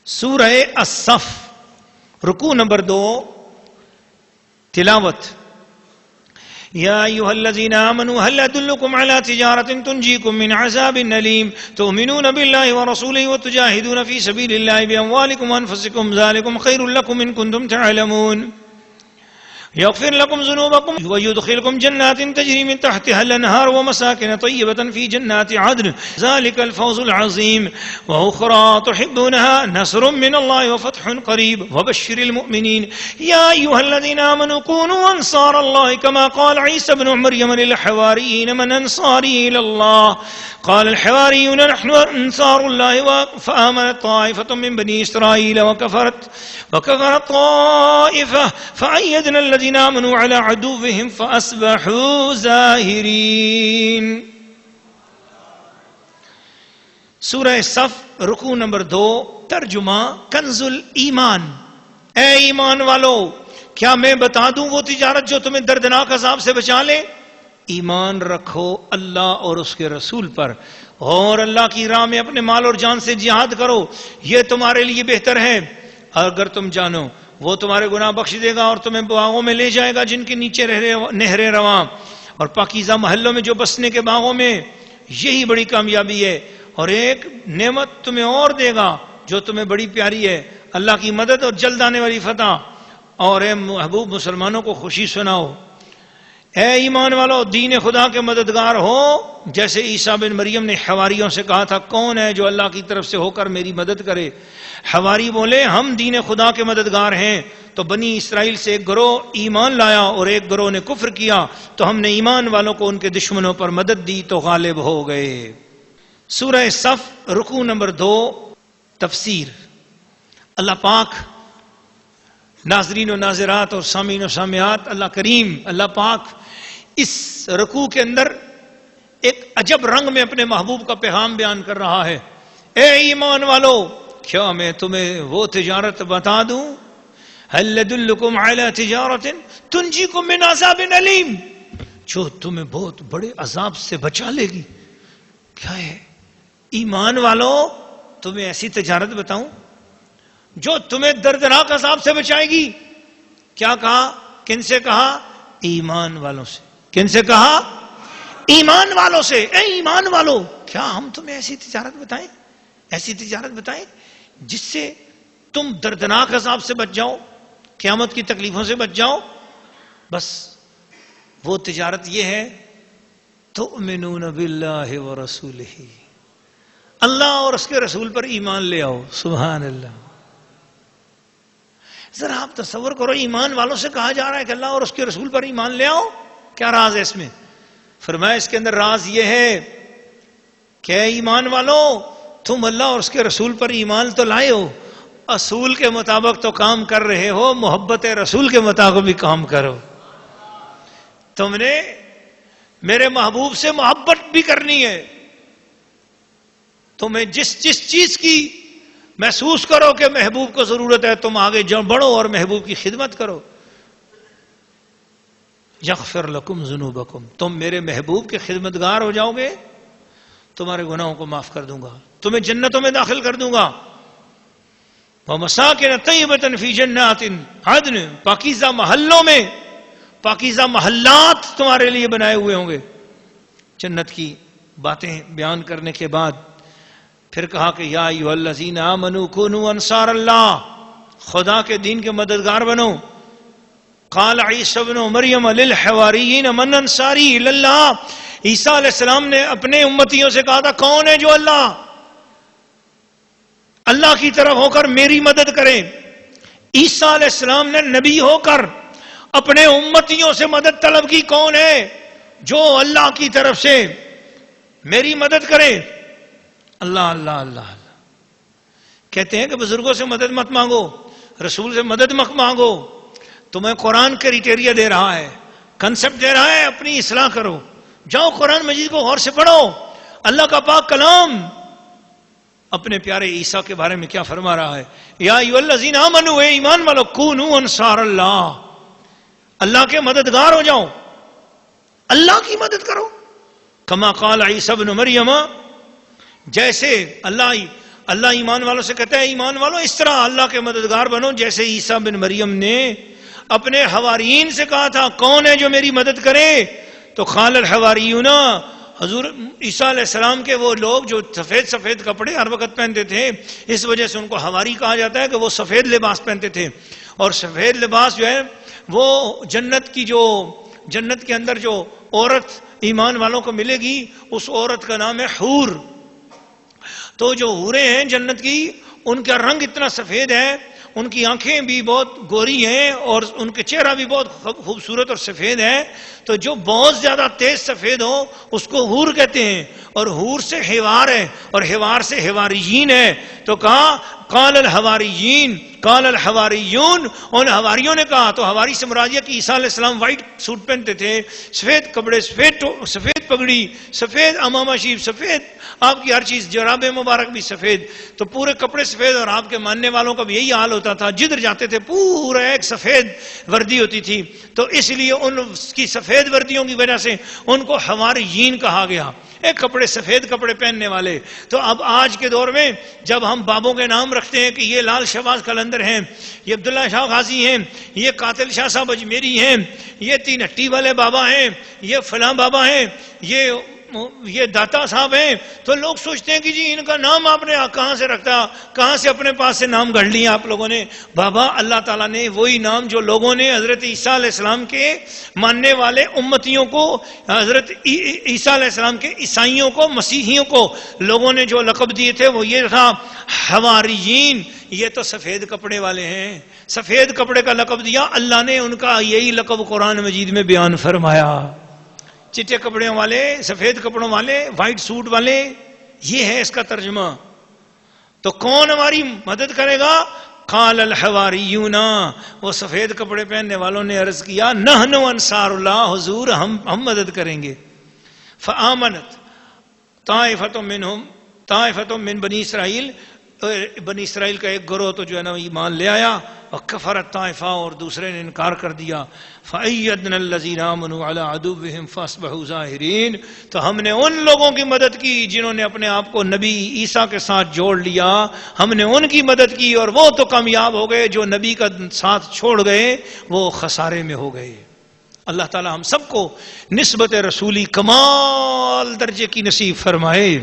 سورہ الصف رکوع نمبر 2 تلاوت یا ایھا الذین آمنوا هل ادلکم علی تجارۃ تنجیکم من عذاب الیم تؤمنون باللہ ورسولہ وتجاہدون فی سبیل اللہ باموالکم وانفسکم ذلکم خیر لکم ان کنتم تعلمون یغفر لکم ذنوبکم ویدخلکم جنات تجری من تحتها الانہار ومساکن طیبۃ فی جنات عدن ذلک الفوز العظیم واخرى تحبونها نصر من اللہ وفتح قریب وبشر المؤمنین یا ایھا الذین آمنوا كونوا انصار اللہ کما قال عیسی بن مریم للحواریین من انصاری الی اللہ قال الحواریون نحن انصار اللہ فآمنت طائفة من بنی اسرائیل وکفرت طائفة فأيدنا الذين آمنوا على عدوهم فأصبحوا ظاہرین. سورہ صف رکوع نمبر 2 ترجمہ کنز الایمان. اے ایمان والو کیا میں بتا دوں وہ تجارت جو تمہیں دردناک عذاب سے بچا لے؟ ایمان رکھو اللہ اور اس کے رسول پر اور اللہ کی راہ میں اپنے مال اور جان سے جہاد کرو، یہ تمہارے لیے بہتر ہے اگر تم جانو. وہ تمہارے گناہ بخش دے گا اور تمہیں باغوں میں لے جائے گا جن کے نیچے نہریں رواں، اور پاکیزہ محلوں میں جو بسنے کے باغوں میں، یہی بڑی کامیابی ہے. اور ایک نعمت تمہیں اور دے گا جو تمہیں بڑی پیاری ہے، اللہ کی مدد اور جلد آنے والی فتح. اور اے محبوب مسلمانوں کو خوشی سناؤ، اے ایمان والو دین خدا کے مددگار ہو، جیسے عیسیٰ بن مریم نے حواریوں سے کہا تھا کون ہے جو اللہ کی طرف سے ہو کر میری مدد کرے؟ حواری بولے ہم دین خدا کے مددگار ہیں. تو بنی اسرائیل سے ایک گروہ ایمان لایا اور ایک گروہ نے کفر کیا، تو ہم نے ایمان والوں کو ان کے دشمنوں پر مدد دی تو غالب ہو گئے. سورہ صف رکوع نمبر 2 تفسیر. اللہ پاک ناظرین و ناظرات اور سامعین و سامعات، اللہ کریم اللہ پاک اس رکوع کے اندر ایک عجب رنگ میں اپنے محبوب کا پیغام بیان کر رہا ہے. اے ایمان والو کیا میں تمہیں وہ تجارت بتا دوں؟ هل ادلکم علی تجارت تنجیکم من عذاب علیم، جو تمہیں بہت بڑے عذاب سے بچا لے گی. کیا ہے ایمان والو تمہیں ایسی تجارت بتاؤں جو تمہیں دردناک عذاب سے بچائے گی؟ کیا کہا؟ کن سے کہا؟ ایمان والوں سے. کن سے کہا؟ ایمان والوں سے. اے ایمان والو کیا ہم تمہیں ایسی تجارت بتائیں، ایسی تجارت بتائیں جس سے تم دردناک عذاب سے بچ جاؤ، قیامت کی تکلیفوں سے بچ جاؤ؟ بس وہ تجارت یہ ہے تؤمنون باللہ ورسولہ، اللہ اور اس کے رسول پر ایمان لے آؤ. سبحان اللہ. ذرا آپ تصور کرو، ایمان والوں سے کہا جا رہا ہے کہ اللہ اور اس کے رسول پر ایمان لے آؤ. کیا راز ہے اس میں؟ فرمایا اس کے اندر راز یہ ہے کہ ایمان والو تم اللہ اور اس کے رسول پر ایمان تو لائے ہو، اصول کے مطابق تو کام کر رہے ہو، محبت رسول کے مطابق بھی کام کرو. تم نے میرے محبوب سے محبت بھی کرنی ہے. تمہیں جس چیز کی محسوس کرو کہ محبوب کو ضرورت ہے تم آگے بڑھو اور محبوب کی خدمت کرو. یغفر لکم ذنوبکم، تم میرے محبوب کے خدمتگار ہو جاؤ گے، تمہارے گناہوں کو معاف کر دوں گا، تمہیں جنتوں میں داخل کر دوں گا. ومساکن طیبۃ فی جنات عدن، پاکیزہ محلوں میں، پاکیزہ محلات تمہارے لیے بنائے ہوئے ہوں گے. جنت کی باتیں بیان کرنے کے بعد پھر کہا کہ یا ایھا الذین آمنوا کونوا انصار اللہ، خدا کے دین کے مددگار بنو. قال عیسی ابن مریم للحواریین من انصاری الی اللہ، عیسیٰ علیہ السلام نے اپنے امتیوں سے کہا تھا کون ہے جو اللہ کی طرف ہو کر میری مدد کریں. عیسیٰ علیہ السلام نے نبی ہو کر اپنے امتیوں سے مدد طلب کی، کون ہے جو اللہ کی طرف سے میری مدد کرے؟ اللہ اللہ اللہ اللہ. کہتے ہیں کہ بزرگوں سے مدد مت مانگو، رسول سے مدد مت مانگو. تمہیں قرآن کریٹیریا دے رہا ہے، کنسپٹ دے رہا ہے، اپنی اصلاح کرو. جاؤ قرآن مجید کو غور سے پڑھو. اللہ کا پاک کلام اپنے پیارے عیسیٰ کے بارے میں کیا فرما رہا ہے؟ یا ایھا الذین آمنوا، اے ایمان والو، کونوا انصار اللہ، اللہ کے مددگار ہو جاؤ، اللہ کی مدد کرو. کما قال عیسی ابن مریم، جیسے اللہ اللہ ایمان والوں سے کہتا ہے ایمان والوں اس طرح اللہ کے مددگار بنو جیسے عیسیٰ بن مریم نے اپنے حواریین سے کہا تھا کون ہے جو میری مدد کرے؟ تو قال الحواریون، حضور عیسیٰ علیہ السلام کے وہ لوگ جو سفید سفید کپڑے ہر وقت پہنتے تھے، اس وجہ سے ان کو حواری کہا جاتا ہے کہ وہ سفید لباس پہنتے تھے. اور سفید لباس جو ہے وہ جنت کے اندر جو عورت ایمان والوں کو ملے گی اس عورت کا نام ہے حور. تو جو حوریں ہیں جنت کی ان کا رنگ اتنا سفید ہے، ان کی آنکھیں بھی بہت گوری ہیں اور ان کے چہرہ بھی بہت خوبصورت اور سفید ہے. تو جو بہت زیادہ تیز سفید ہو اس کو حور کہتے ہیں. اور حور سے حوار ہے اور حوار سے حواریین ہے. تو کہا قال الحواریین قال الحواریون، ان حواریوں نے کہا. تو حواری سے مراد یہ کہ عیسیٰ علیہ السلام وائٹ سوٹ پہنتے تھے، سفید کپڑے، سفید پگڑی، سفید امامہ شریف، سفید آپ کی ہر چیز، جراب مبارک بھی سفید. تو پورے کپڑے سفید، اور آپ کے ماننے والوں کا بھی یہی حال ہوتا تھا، جدھر جاتے تھے پورا ایک سفید وردی ہوتی تھی. تو اس لیے ان کی سفید وردیوں کی وجہ سے ان کو حواریین کہا گیا، ایک کپڑے سفید کپڑے پہننے والے. تو اب آج کے دور میں جب ہم بابوں کے نام رکھتے ہیں کہ یہ لال شہباز قلندر ہیں، یہ عبداللہ شاہ غازی ہیں، یہ قاتل شاہ صاحب اجمیری ہیں، یہ تین ہٹی والے بابا ہیں، یہ فلاں بابا ہیں، یہ داتا صاحب ہیں، تو لوگ سوچتے ہیں کہ جی ان کا نام آپ نے کہاں سے رکھتا، کہاں سے اپنے پاس سے نام گھڑ لیا آپ لوگوں نے. بابا اللہ تعالیٰ نے وہی نام جو لوگوں نے حضرت عیسیٰ علیہ السلام کے ماننے والے امتیوں کو، حضرت عیسیٰ علیہ السلام کے عیسائیوں کو، مسیحیوں کو لوگوں نے جو لقب دیے تھے وہ یہ تھا حواریین. یہ تو سفید کپڑے والے ہیں، سفید کپڑے کا لقب دیا. اللہ نے ان کا یہی لقب قرآن مجید میں بیان فرمایا. چٹے کپڑوں والے، سفید کپڑوں والے، وائٹ سوٹ والے، یہ ہے اس کا ترجمہ. تو کون ہماری مدد کرے گا؟ قال الحواریون، وہ سفید کپڑے پہننے والوں نے عرض کیا نحن انصار اللہ، حضور ہم مدد کریں گے. فآمنت طائفۃ منہم، طائفۃ من بنی اسرائیل، بنی اسرائیل کا ایک گروہ تو جو ہے نا ایمان لے آیا. وکفرت طائفہ، اور دوسرے نے انکار کر دیا. فأیدنا الذین آمنوا علی عدوہم فاصبحوا ظاہرین، تو ہم نے ان لوگوں کی مدد کی جنہوں نے اپنے آپ کو نبی عیسیٰ کے ساتھ جوڑ لیا. ہم نے ان کی مدد کی اور وہ تو کامیاب ہو گئے، جو نبی کا ساتھ چھوڑ گئے وہ خسارے میں ہو گئے. اللہ تعالی ہم سب کو نسبت رسولی کمال درجے کی نصیب فرمائے.